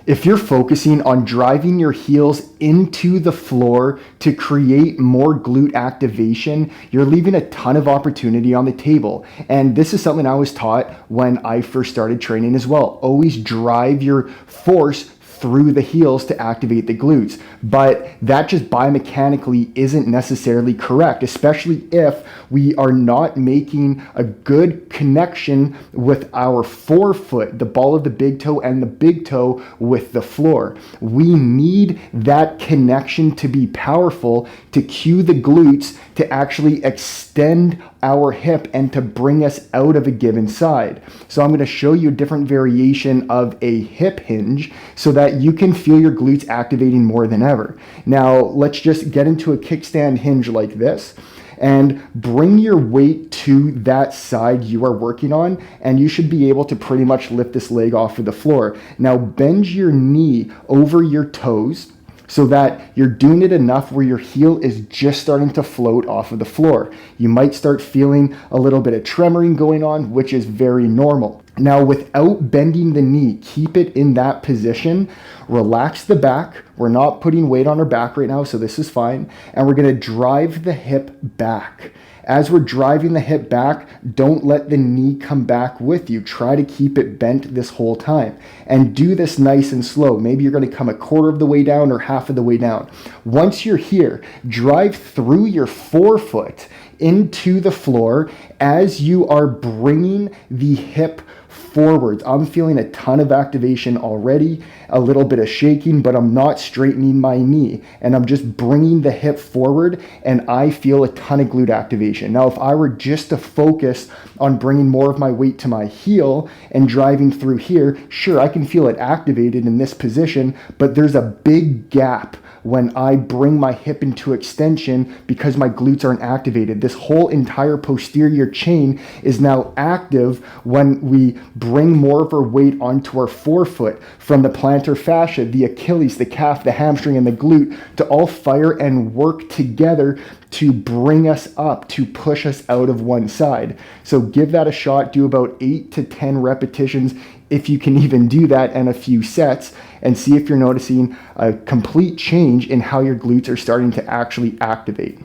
If you're focusing on driving your heels into the floor to create more glute activation, you're leaving a ton of opportunity on the table. And this is something I was taught when I first started training as well. Always drive your force through the heels to activate the glutes. But that just biomechanically isn't necessarily correct, especially if we are not making a good connection with our forefoot, the ball of the big toe, and the big toe with the floor. We need that connection to be powerful to cue the glutes to actually extend our hip and to bring us out of a given side. So I'm going to show you a different variation of a hip hinge so that you can feel your glutes activating more than ever. Now let's just get into a kickstand hinge like this and bring your weight to that side you are working on, and you should be able to pretty much lift this leg off of the floor. Now bend your knee over your toes so that you're doing it enough where your heel is just starting to float off of the floor. You might start feeling a little bit of tremoring going on, which is very normal. Now, without bending the knee, keep it in that position. Relax the back. We're not putting weight on our back right now, so this is fine. And we're going to drive the hip back. As we're driving the hip back, don't let the knee come back with you. Try to keep it bent this whole time. And do this nice and slow. Maybe you're going to come a quarter of the way down or half of the way down. Once you're here, drive through your forefoot into the floor as you are bringing the hip forwards. I'm feeling a ton of activation already, a little bit of shaking, but I'm not straightening my knee, and I'm just bringing the hip forward, and I feel a ton of glute activation. Now, if I were just to focus on bringing more of my weight to my heel and driving through here, sure, I can feel it activated in this position, but there's a big gap when I bring my hip into extension because my glutes aren't activated. This whole entire posterior chain is now active when we bring more of our weight onto our forefoot, from the plantar fascia, the Achilles, the calf, the hamstring, and the glute to all fire and work together to bring us up, to push us out of one side. So give that a shot. Do about 8 to 10 repetitions if you can even do that, and a few sets, and see if you're noticing a complete change in how your glutes are starting to actually activate.